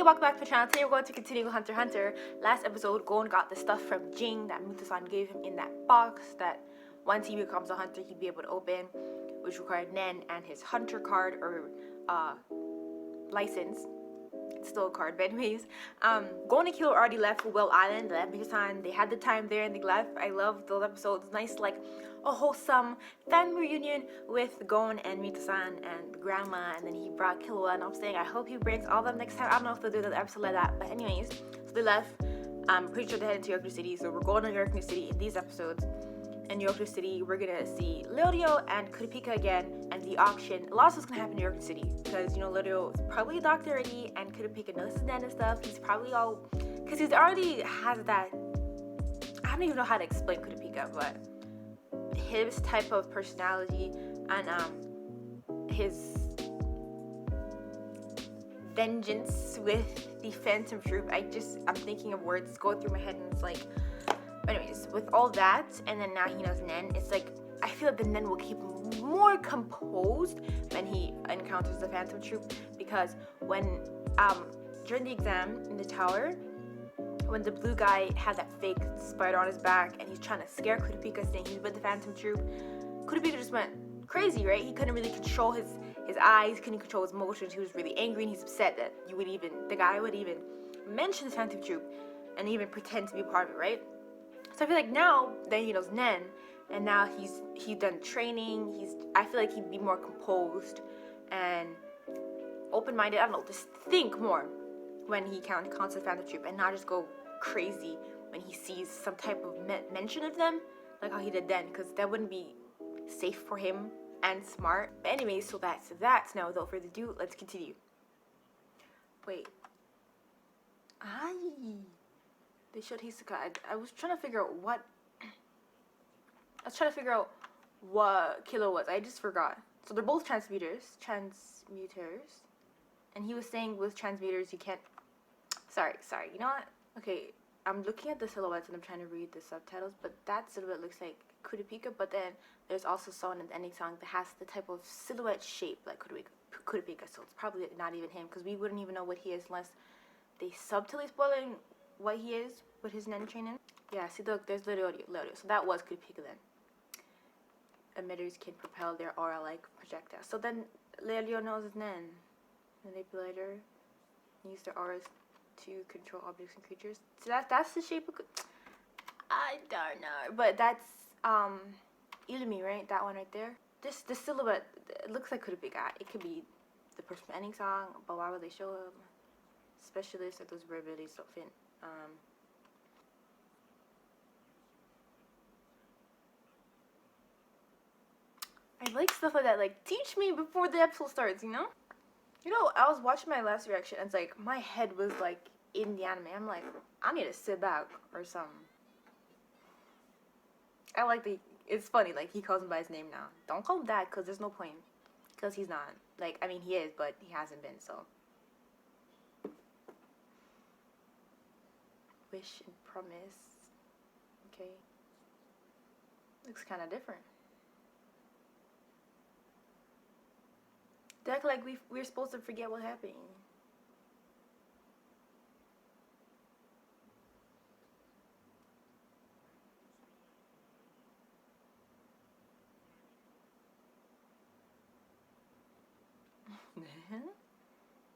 Hey, welcome back to the channel. Today we're going to continue with Hunter x Hunter. Last episode, Gon got the stuff from Jing that Mutasan gave him in that box that once he becomes a hunter, he'd be able to open, which required Nen and his hunter card or license. It's still a card, but anyways, Gon and Kilo already left for Will Island. They had the time there and they left. I love those episodes. Nice, like a wholesome family reunion with Gon and Mita-san and Grandma, and then he brought Killua, and I'm saying I hope he brings all of them next time. I don't know if they'll do another episode like that, but anyways, so they left. I'm pretty sure they headed to Yorknew City, so we're going to Yorknew City in these episodes. In Yorknew City, we're gonna see Lirio and Kurapika again, and the auction. A lot of stuff's gonna happen in Yorknew City because you know Lirio is probably a doctor already, and Kurapika knows his dad and stuff. He's probably all because he's already has that. I don't even know how to explain Kurapika, but his type of personality and his vengeance with the Phantom Troupe. I'm thinking of words going through my head, and it's like. Anyways, with all that, and then now he knows Nen, it's like, I feel like the Nen will keep more composed when he encounters the Phantom Troupe, because when, during the exam in the tower, when the blue guy had that fake spider on his back, and he's trying to scare Kurapika saying he's with the Phantom Troupe, Kurapika just went crazy, right? He couldn't really control his eyes, couldn't control his emotions, he was really angry, and he's upset that the guy would even mention the Phantom Troupe, and even pretend to be part of it, right? So I feel like now that he knows Nen, and now he's done training, I feel like he'd be more composed and open-minded. I don't know, just think more when he encounters the Phantom Troupe, and not just go crazy when he sees some type of mention of them, like how he did then, because that wouldn't be safe for him and smart. But anyways, so that's now. Without further ado, let's continue. Wait. They showed Hisoka. I was trying to figure out what Kilo was. I just forgot. So they're both transmuters. And he was saying with transmuters you can't. Sorry. You know what? Okay, I'm looking at the silhouettes and I'm trying to read the subtitles, but that silhouette looks like Kurapika. But then there's also someone in the ending song that has the type of silhouette shape like Kurapika. So it's probably not even him, because we wouldn't even know what he is unless they subtly spoiling what he is with his Nen training. Yeah, see, look, there's Lirio. So that was Kurapika then. Emitters can propel their aura like projectiles. So then Lirio knows his Nen. Manipulator use their auras to control objects and creatures. So that's the shape of. I don't know, but that's Ilumi, right? That one right there. The silhouette, it looks like Kurapika. It could be the person ending song, but why would they show him? Specialists, like those rare abilities don't fit. I like stuff like that. Like, teach me before the episode starts, you know? You know, I was watching my last reaction, and it's like, my head was like in the anime. I'm like, I need to sit back or something. I like it's funny, like, he calls him by his name now. Don't call him that, because there's no point. Because he's not. Like, I mean, he is, but he hasn't been, so. Wish and promise. Okay. Looks kind of different. They act like we're supposed to forget what happened.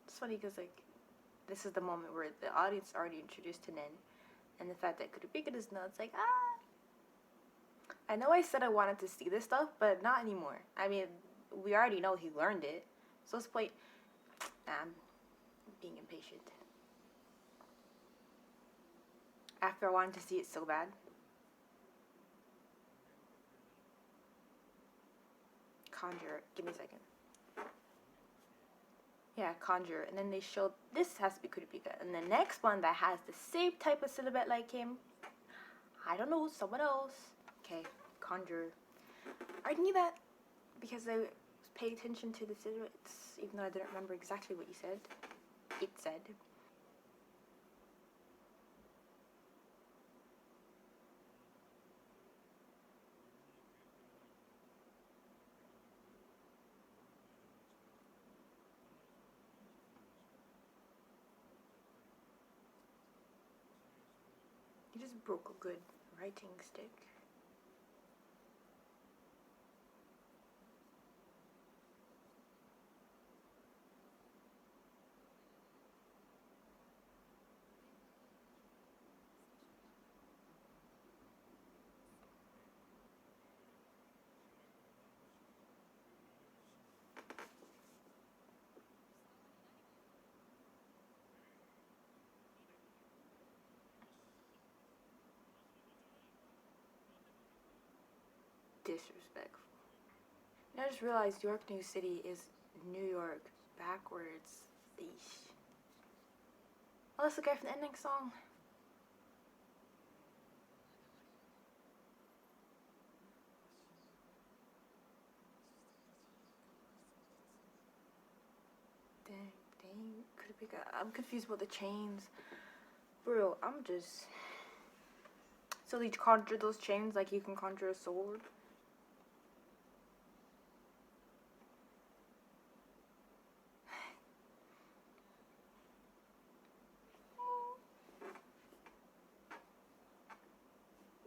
It's funny because, like, this is the moment where the audience is already introduced to Nen, and the fact that Kurapika doesn't know, it's like, I know I said I wanted to see this stuff, but not anymore. I mean, we already know he learned it, so what's the point? I'm being impatient. After I wanted to see it so bad. Conjure, give me a second. Yeah, Conjure, and then they showed, this has to be Kurapika, and the next one that has the same type of silhouette like him, I don't know, someone else. Okay, Conjure. I knew that because I was paying attention to the silhouettes, even though I didn't remember exactly what you said. It said. He just broke a good writing stick. Disrespectful. I just realized Yorknew City is New York backwards. Eesh. Oh, that's the guy from the ending song. Dang, Kurapika. I'm confused about the chains. Bro, I'm just... So you conjure those chains like you can conjure a sword?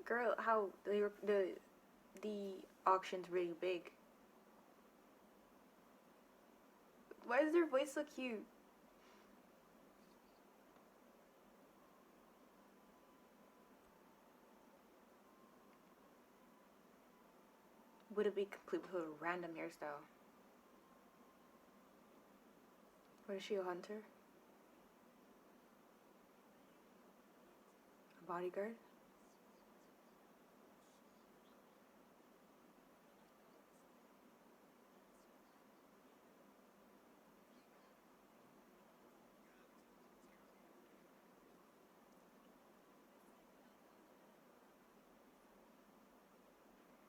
Girl, how the auction's really big. Why is their voice so cute? Would it be complete with a random hairstyle? Or is she a hunter? A bodyguard?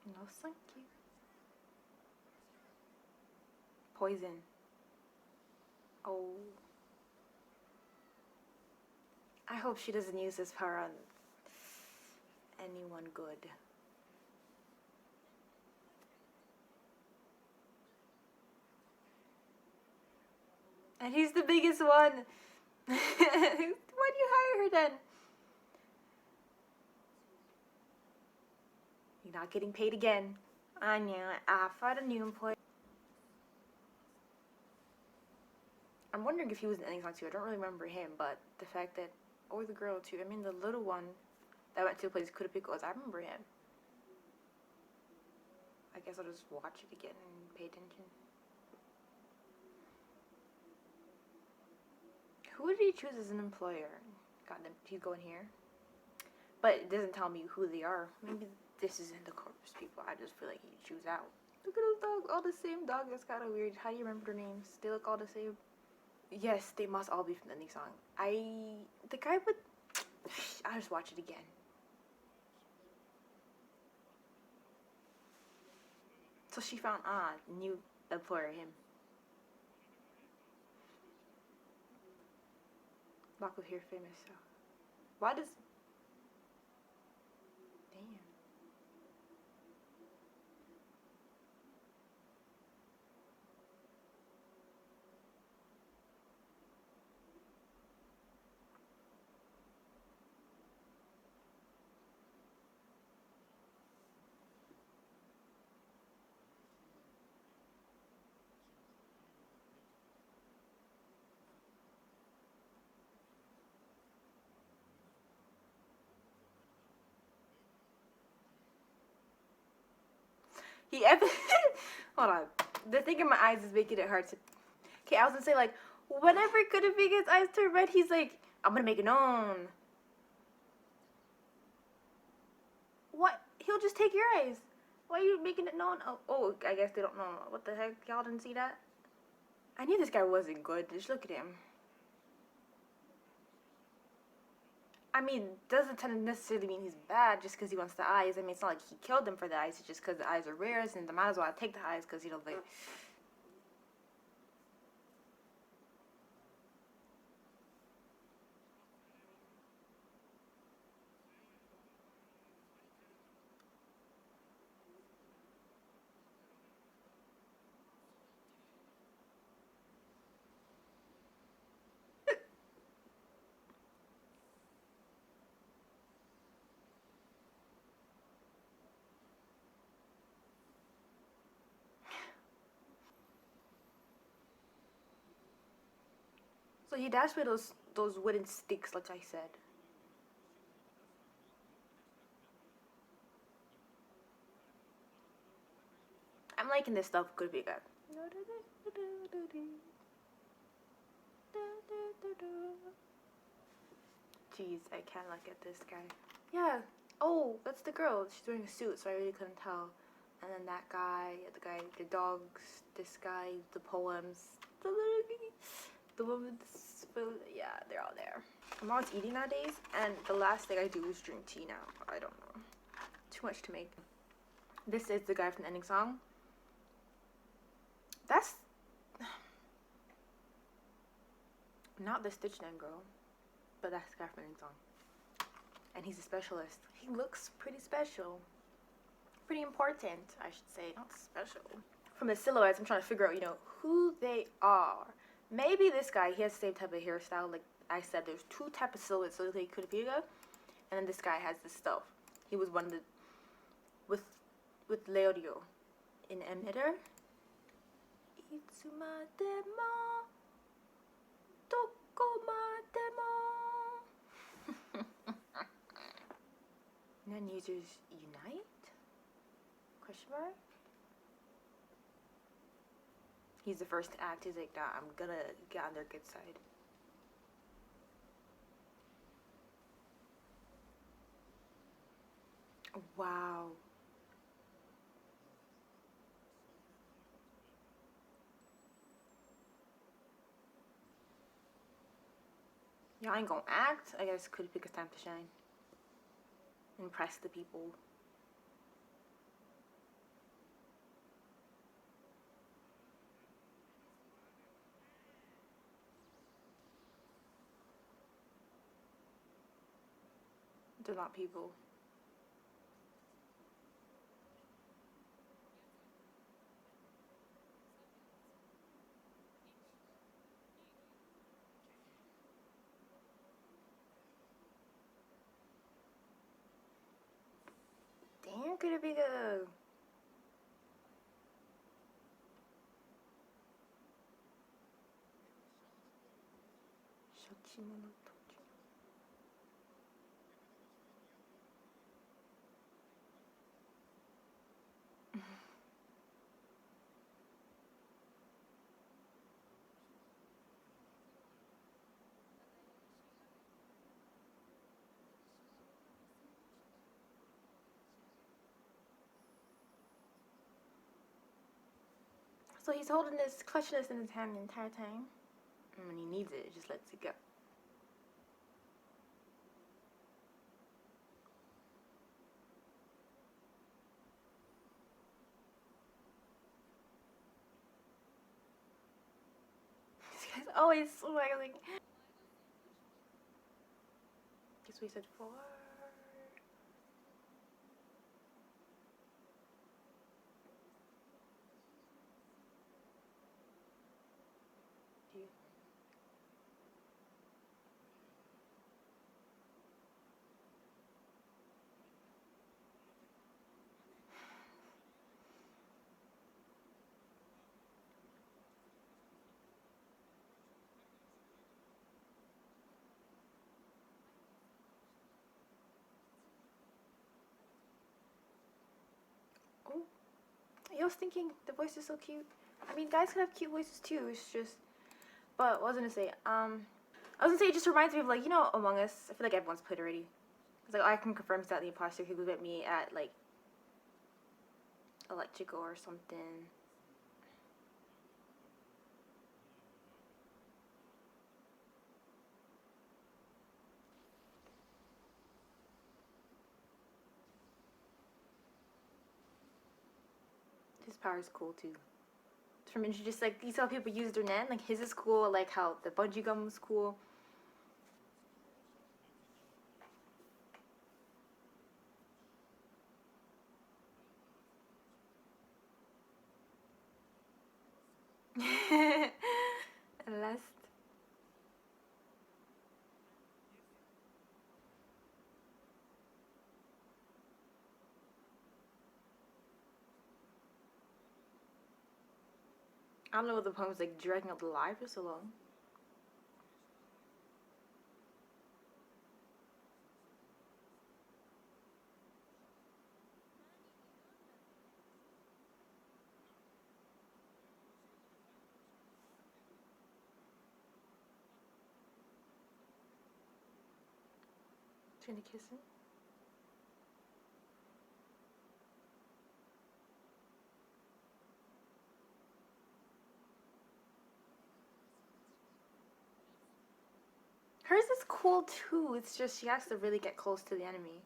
No, thank you. Poison. Oh. I hope she doesn't use this power on anyone good. And he's the biggest one. Why do you hire her then? You're not getting paid again. I knew it. I found a new employee. I'm wondering if he was in any song too. I don't really remember him, but the fact that, or the girl too. I mean, the little one that went to a place Kurapika was. I remember him. I guess I'll just watch it again and pay attention. Who did he choose as an employer? God, he's going here. But it doesn't tell me who they are. Maybe this isn't the corpse people. I just feel like he choose out. Look at those dogs. All the same dog. That's kind of weird. How do you remember their names? They look all the same. Yes, they must all be from the ending song. The guy would... I'll just watch it again. So she found, new employer, him. Lock of hair famous, so. Why does... Damn. He hold on. The thing in my eyes is making it hard to... Okay, I was gonna say, like, whenever Kurapika's eyes turn red, he's like, I'm gonna make it known. What? He'll just take your eyes. Why are you making it known? Oh, I guess they don't know. What the heck? Y'all didn't see that? I knew this guy wasn't good. Just look at him. I mean, doesn't necessarily mean he's bad just because he wants the eyes. I mean, it's not like he killed them for the eyes. It's just because the eyes are rare, and they might as well take the eyes because, you know, they... So he dashed with those wooden sticks, like I said. I'm liking this stuff. Could be good. Jeez, I can't look at this guy. Yeah. Oh, that's the girl. She's wearing a suit, so I really couldn't tell. And then that guy, the dogs, this guy, the poems, the woman's food. Yeah, they're all there. I'm always eating nowadays, and the last thing I do is drink tea now. I don't know. Too much to make. This is the guy from the ending song. That's not the Stitch Man girl, but that's the guy from the ending song. And he's a specialist. He looks pretty special. Pretty important, I should say, not special. From the silhouettes, I'm trying to figure out, who they are. Maybe this guy, he has the same type of hairstyle. Like I said, there's two types of silhouettes, so they could be good. And then this guy has this stuff. He was one of the, with Leorio in Emitter. Itsumademo, tokomademo. Nen users unite? Question mark? He's the first to act. He's like, nah, I'm gonna get on their good side. Wow. Y'all ain't gonna act? I guess Kurapika's time to shine. Impress the people. They're not people. Damn, Kurapika. Shochimono Tochi. So he's holding this, clutching this in his hand the entire time. And when he needs it, it just lets it go. This guy's always smiling. Guess we said 4. Oh, I was thinking the voice is so cute. I mean, guys can have cute voices too. It's just, but what was I gonna say? I was gonna say it just reminds me of like Among Us. I feel like everyone's played already. It's like I can confirm he's not the imposter. He was with me at like Electrical or something. His power is cool too. From just like you saw people use their Nen, like his is cool. Like how the bungee gum was cool. Last. I don't know what the poem was like dragging out the live for so long. Trying to kiss him. Hers is cool too. It's just she has to really get close to the enemy.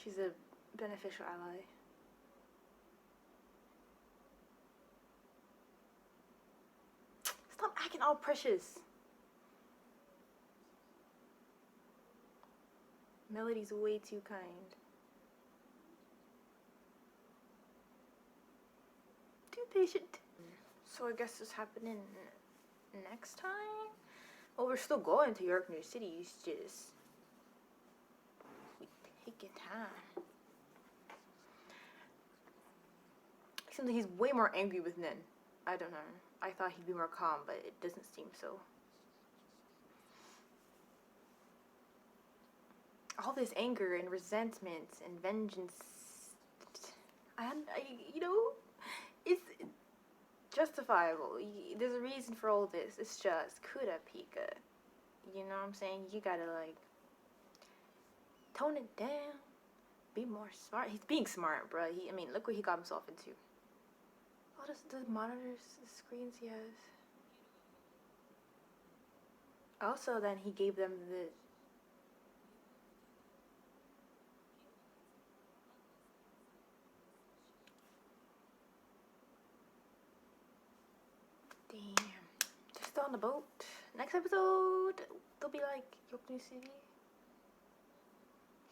She's a beneficial ally. Stop acting all precious. Melody's way too kind. Too patient. So I guess this happening next time? Well, we're still going to Yorknew City. It's just we taking time. Seems like he's way more angry with Nin. I don't know. I thought he'd be more calm, but it doesn't seem so. All this anger and resentment and vengeance. You know, it's justifiable. There's a reason for all this. It's just Kurapika. You know what I'm saying? You gotta like tone it down. Be more smart. He's being smart, bro. I mean, look what he got himself into. Oh, the monitors, the screens he has. Also, then he gave them the. Damn. They're still on the boat. Next episode, they'll be like Yorknew City.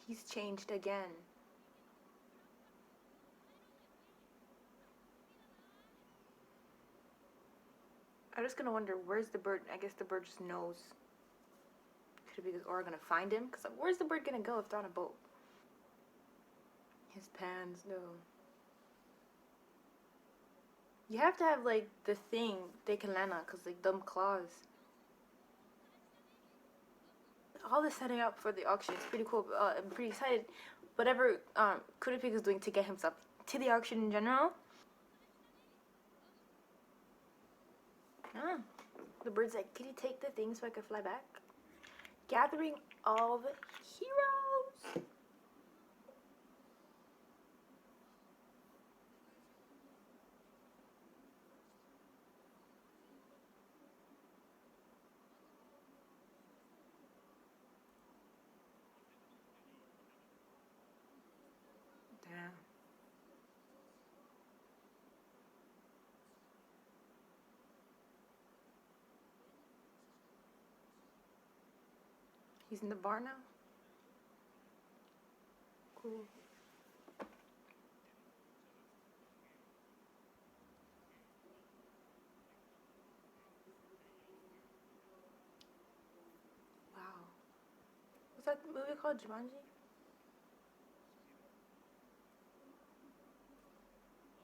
He's changed again. I'm just gonna wonder, where's the bird? I guess the bird just knows. Could it be because Aura gonna find him? Because where's the bird gonna go if they're on a boat? His pans, no. You have to have like the thing they can land on, because like dumb claws. All this setting up for the auction is pretty cool. I'm pretty excited. Whatever Kurapika is doing to get himself to the auction in general. Ah, the bird's like, can you take the thing so I can fly back? Gathering of heroes. Damn. He's in the bar now? Cool. Wow. What's that movie called? Jumanji?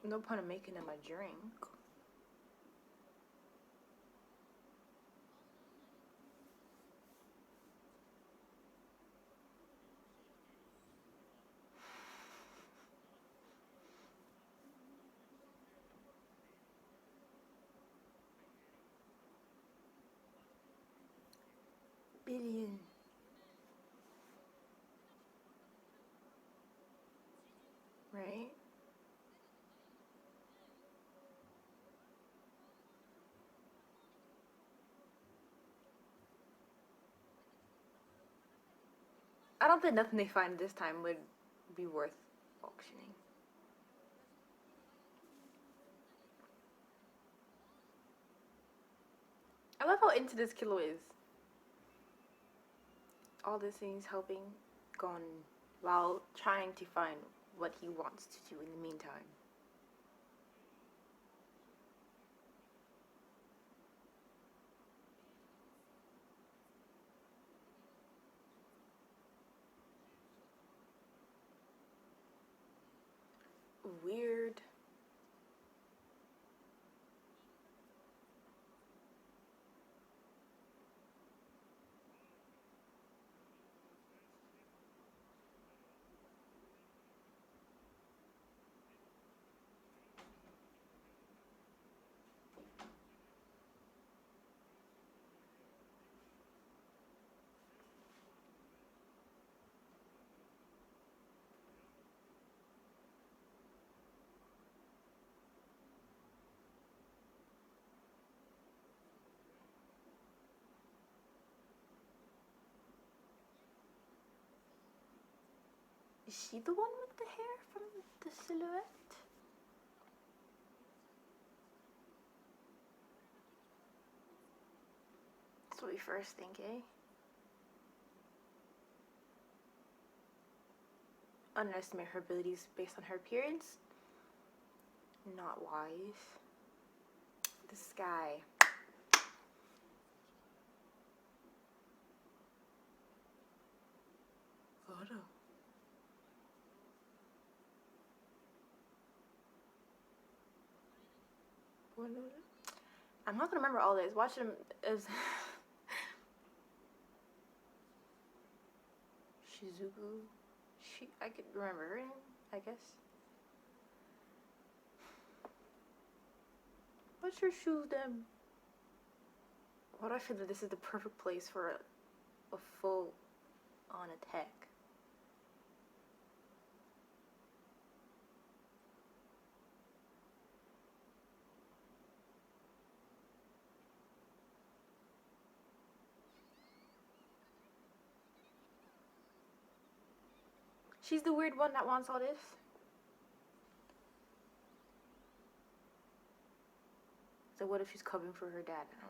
No point in making him a drink. Billion. Right? I don't think nothing they find this time would be worth auctioning. I love how into this Kilo is. All this things helping Gon while trying to find what he wants to do in the meantime. weird. Is she the one with the hair from the silhouette? That's what we first think, eh? Underestimate her abilities based on her appearance? Not wise. This guy. Photo. I'm not gonna remember all this. Watch him as Shizuku. I could remember her name, I guess. What's your shoes then? Why do I feel that this is the perfect place for a full on attack? She's the weird one that wants all this. So what if she's covering for her dad? I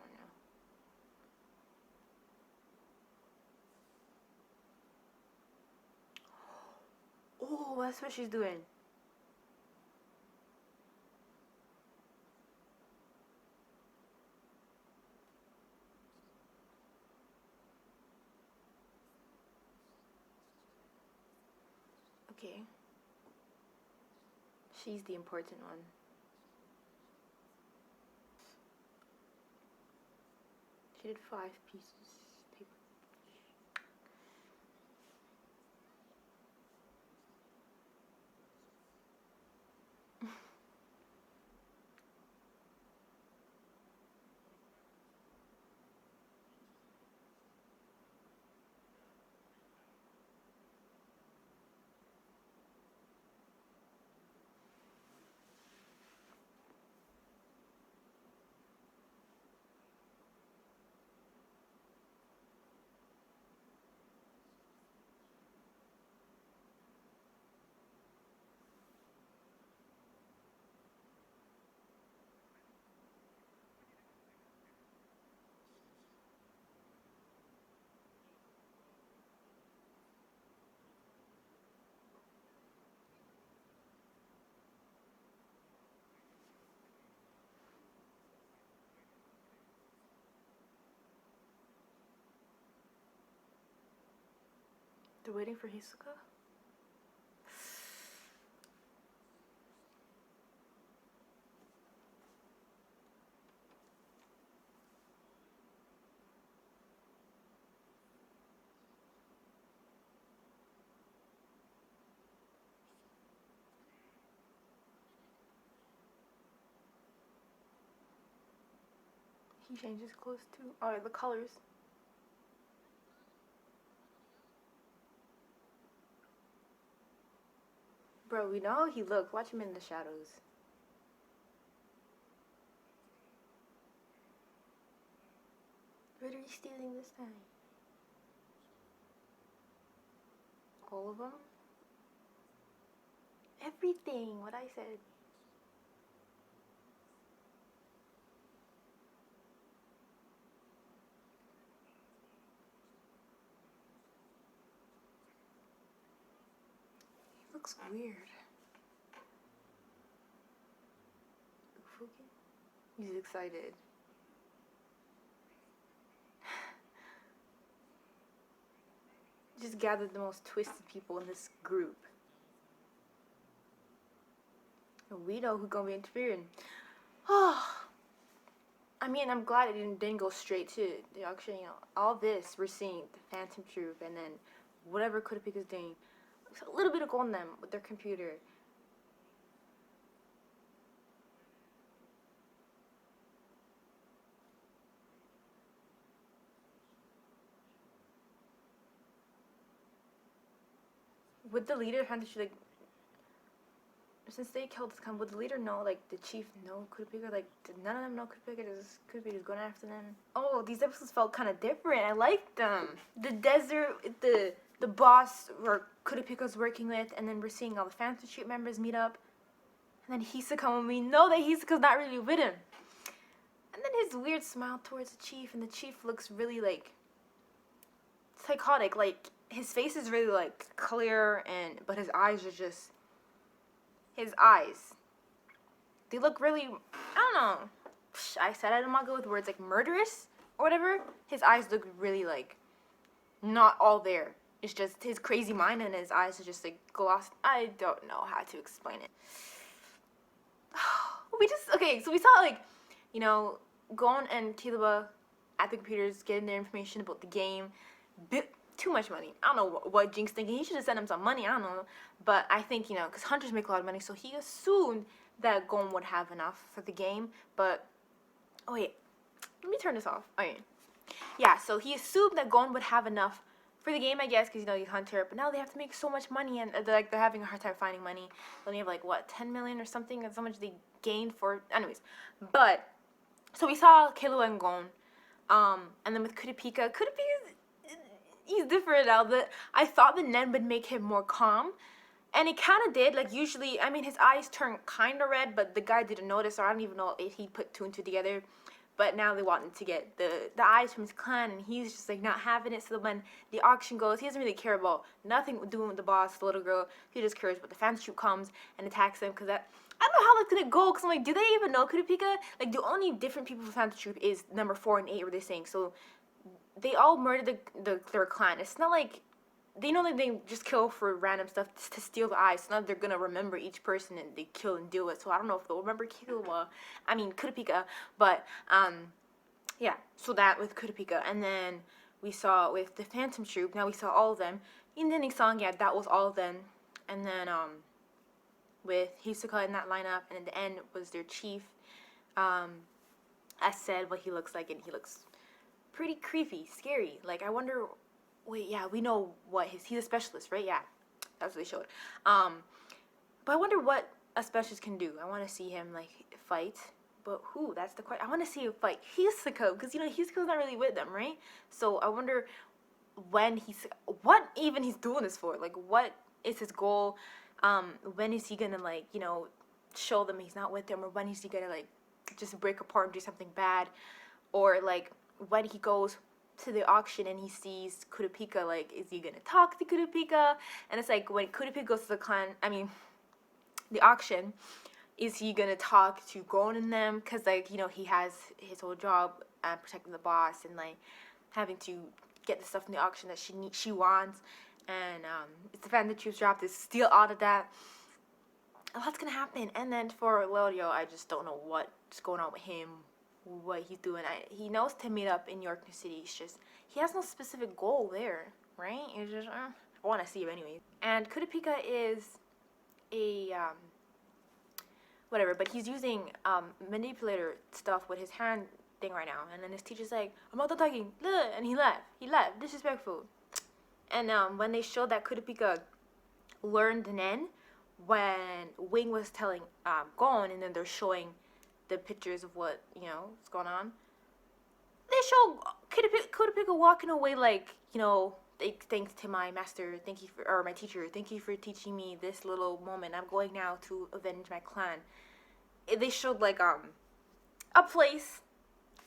don't know. Oh, that's what she's doing. Okay. She's the important one. She did 5 pieces. They're waiting for Hisoka? He changes clothes too. Oh, the colors. Bro, we know how he looked. Watch him in the shadows. What are you stealing this time? All of them? Everything, what I said. He looks weird. He's excited. Just gathered the most twisted people in this group. We know who's gonna be interfering. Oh, I mean, I'm glad it didn't go straight to the auction. You know, all this we're seeing the Phantom Troupe, and then whatever Kurapika's doing, a little bit of gold on them with their computer. Would the leader of Phantom Troupe, like, since they killed this would the leader know, like, the chief know Kurapika? Like, did none of them know Kurapika? Does Kurapika just going after them? Oh, these episodes felt kind of different. I liked them. The desert, the boss where Kurapika's working with, and then we're seeing all the Phantom Troupe members meet up. And then Hisoka, when we know that Hisoka's not really with him. And then his weird smile towards the chief, and the chief looks really, like, psychotic. Like, his face is really, like, clear, but his eyes are just... His eyes, they look really, I don't know, I said I don't want to go with words like murderous or whatever. His eyes look really, like, not all there. It's just his crazy mind, and his eyes are just like glossed. I don't know how to explain it. Okay, so we saw, like, you know, Gon and Killua at the computers getting their information about the game. Too much money. I don't know what Jinx thinking. He should have sent him some money. I don't know. But I think, you know, because hunters make a lot of money, so he assumed that Gon would have enough for the game. But, oh wait, let me turn this off. Oh yeah, so he assumed that Gon would have enough for the game, I guess, because, you know, he's hunter. But now they have to make so much money, and they're having a hard time finding money. They only have, like, what, 10 million or something? That's how much they gained for, anyways. But, so we saw Killua and Gon. And then with Kurapika, he's different now. I thought the Nen would make him more calm, and it kind of did. Like, usually, I mean, his eyes turned kind of red, but the guy didn't notice, or I don't even know if he put two and two together. But now they wanted to get the eyes from his clan, and he's just, like, not having it. So when the auction goes, he doesn't really care about nothing doing with the boss, the little girl. He just cares when the Phantom Troupe comes and attacks him, because I don't know how that's gonna go, because I'm like, do they even know Kurapika? Like, the only different people for Phantom Troupe is number 4 and 8, where they're saying. So they all murdered their clan. It's not like they know that they just kill for random stuff to steal the eyes. So now they're gonna remember each person and they kill and do it. So I don't know if they'll remember Kurapika, but yeah. So that with Kurapika, and then we saw with the Phantom Troupe. Now we saw all of them. In the ending song, yeah, that was all of them. And then with Hisoka in that lineup, and at the end was their chief. I said what he looks like, and he looks pretty creepy, scary. Like, I wonder, wait, yeah, we know what he's a specialist, right? Yeah, that's what they showed. But I wonder what a specialist can do. I want to see him, like, fight, but who? That's the question. I want to see him fight Hisoka, because, you know, Hisoka's not really with them, right? So I wonder what even he's doing this for. Like, what is his goal? When is he gonna, like, you know, show them he's not with them, or when is he gonna, like, just break apart and do something bad? Or, like, when he goes to the auction and he sees Kurapika, like, is he gonna talk to Kurapika? And it's like, when Kurapika goes to the auction, is he gonna talk to Gon and them? Because, like, you know, he has his whole job protecting the boss, and, like, having to get the stuff from the auction that she wants. And it's the Phantom Troupe's job to steal all of that. A lot's gonna happen. And then for Leorio, I just don't know what's going on with him, what he's doing. He knows to meet up in Yorknew City. It's just, he has no specific goal there, right? It's just, I want to see him anyway. And Kurapika is a, whatever, but he's using manipulator stuff with his hand thing right now. And then his teacher's like, I'm not talking, and he left, disrespectful. And when they showed that Kurapika learned Nen, when Wing was telling Gon, and then they're showing the pictures of what, you know, what's going on, they show Kurapika walking away like, you know, thanks to my master, or my teacher, thank you for teaching me this little moment. I'm going now to avenge my clan. They showed, like, a place.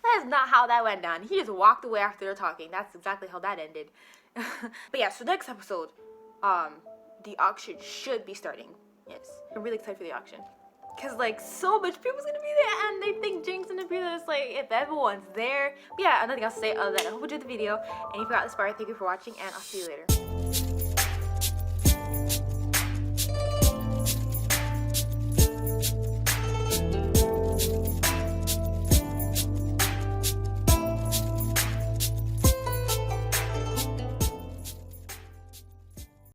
That is not how that went down. He just walked away after they're talking. That's exactly how that ended. But yeah, so next episode, the auction should be starting. Yes, I'm really excited for the auction. Because, like, so much people's gonna be there, and they think Jinx gonna be there. It's like, if everyone's there. But yeah, nothing else to say other than I hope you enjoyed the video. And if you got this far, thank you for watching, and I'll see you later.